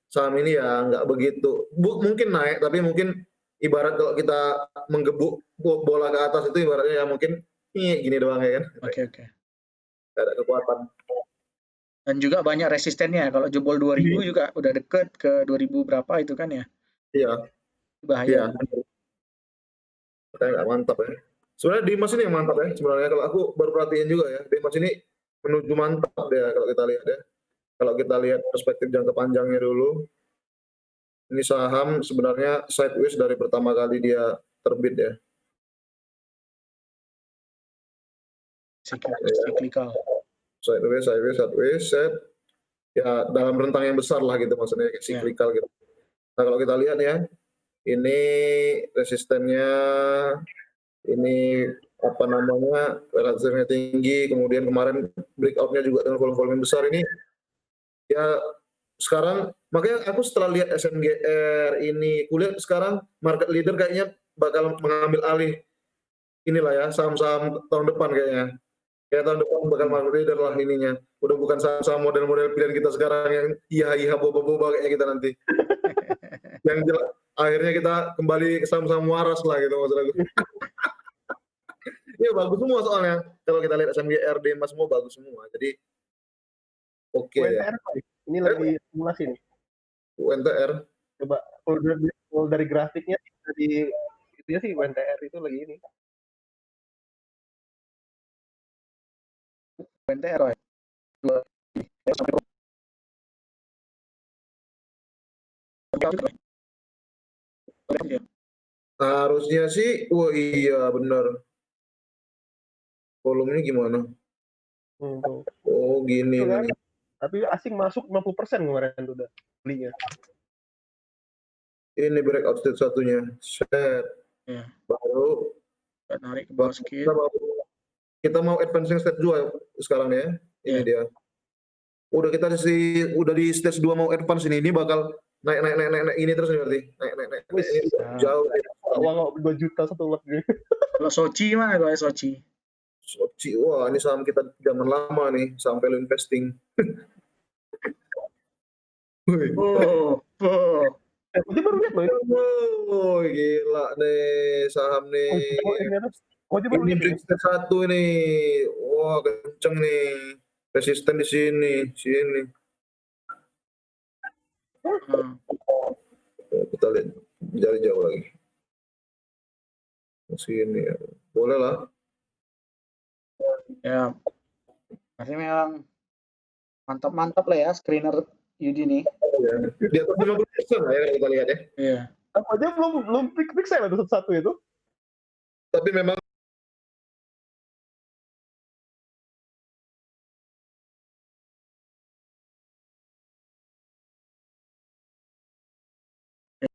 saham ini ya nggak begitu mungkin naik tapi mungkin ibarat kalau kita menggebuk bola ke atas itu ibaratnya ya mungkin gini doang ya kan. Oke. Gak ada kekuatan. Dan juga banyak resistennya. Kalau jebol 2000 juga udah deket ke 2000 berapa itu kan ya. Iya. Bahaya. Kita nggak mantap ya. Sebenarnya Dimas ini yang mantap ya. Sebenarnya kalau aku baru perhatiin juga ya, Dimas ini menuju mantap ya kalau kita lihat ya. Kalau kita lihat perspektif jangka panjangnya dulu, ini saham sebenarnya sideways dari pertama kali dia terbit ya. Cyclical. Sideways, set. ya dalam rentang yang besar lah gitu maksudnya kayak cyclical gitu. Nah kalau kita lihat ya, ini resistennya, ini apa namanya relatifnya tinggi, kemudian kemarin breakoutnya juga dengan volume besar ini, ya sekarang makanya aku setelah lihat SMGR ini, kulihat sekarang market leader kayaknya bakal mengambil alih inilah ya saham-saham tahun depan kayaknya. Kayak tahun depan bakal market leader lah ininya. Udah bukan saham-saham model-model pilihan kita sekarang yang iya boba-boba kayaknya kita nanti. Yang jelas akhirnya kita kembali ke saham-saham waras lah gitu maksud aku. Iya bagus semua soalnya. Kalau kita lihat SMGR, DEMA semua bagus semua. Jadi oke ya. UNTR Pak, ini lagi simulasi nih. UNTR. Coba kalau dari grafiknya dari itu ya sih UNTR itu lagi ini. UNTR ya. Harusnya sih, wah iya benar. Volumenya gimana? Tuh. Oh gini Itu kan. nih. Tapi asing masuk 60% kemarin udah belinya. Ini breakout stage satunya. Set. Ya. Baru Narik ke bawah sedikit. Kita mau advancing stage 2 sekarang ya. Ini dia. Udah kita udah di stage 2 mau advance ini bakal naik ini terus nih berarti. Naik. Ini jauh. Uang 2 juta satu lot gitu. Kalau Soci mana kalau Soci? Soci, wah ini saham kita zaman lama nih, saham value investing. Oh. Itu baru lihat loh ini. Oh, gila nih saham nih. Ini break stage 1 ini. Wah, kenceng nih. Resisten di sini. Kita lihat dari jauh lagi. Sini ya. Boleh lah. Ya. Berarti memang mantap lah ya screener Yudi nih. Ya. Di atas 50% lah ya kita lihat ya. Iya. Apa aja belum pick saya ada satu itu. Tapi memang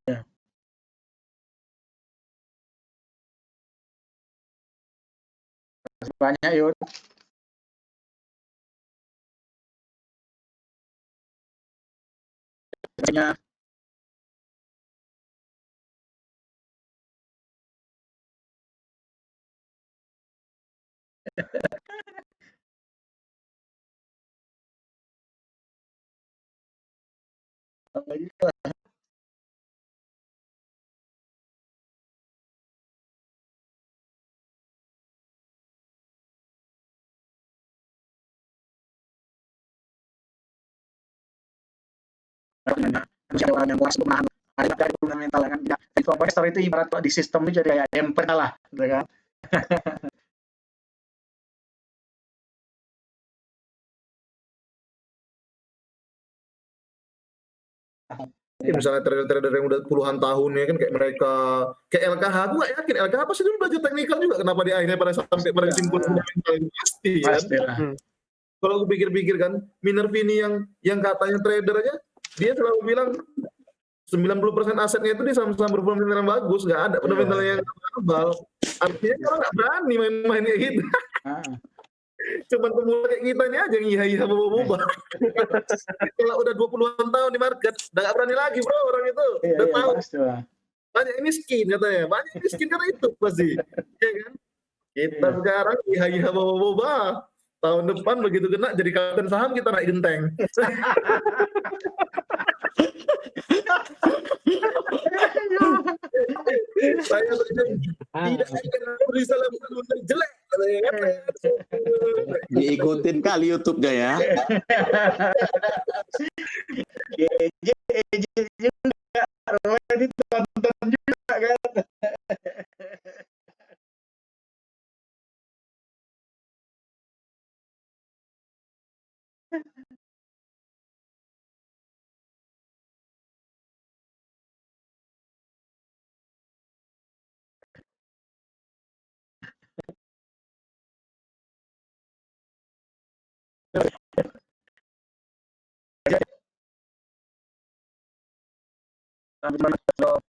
Ya. Terima kasih banyak Yud. Ya. Ada orang yang kuat untuk menahan ada dari fundamental kan tidak investor itu ibarat di sistem itu jadi kayak damper lah gitu kan. misalnya trader-trader yang udah puluhan tahun ya kan kayak mereka kayak LKH aku nggak yakin LKH pasti dulu belajar teknikal juga kenapa di akhirnya sampai pada simpul fundamental itu pasti kan. Kalau aku pikir-pikir kan Minervini yang katanya trader aja dia selalu bilang 90% asetnya itu di saham-saham berfundamental yang bagus, nggak ada fundamental yang abal. Artinya orang nggak berani main-main kayak gitu. Cuman pemula kayak kita ini aja yang iya boba-boba. Kalau udah 20-an tahun di market, udah nggak berani lagi bro orang itu. Udah tahu. Banyak yang miskin katanya, banyak yang miskin karena itu pasti. Ya kan? Kita sekarang iya boba-boba. Tahun depan begitu kena jadi kapten saham kita naik genteng. Saya tidak beri salam jelek. Diikutin kali YouTube-nya ya. juga ditonton juga kan. Sampai jumpa.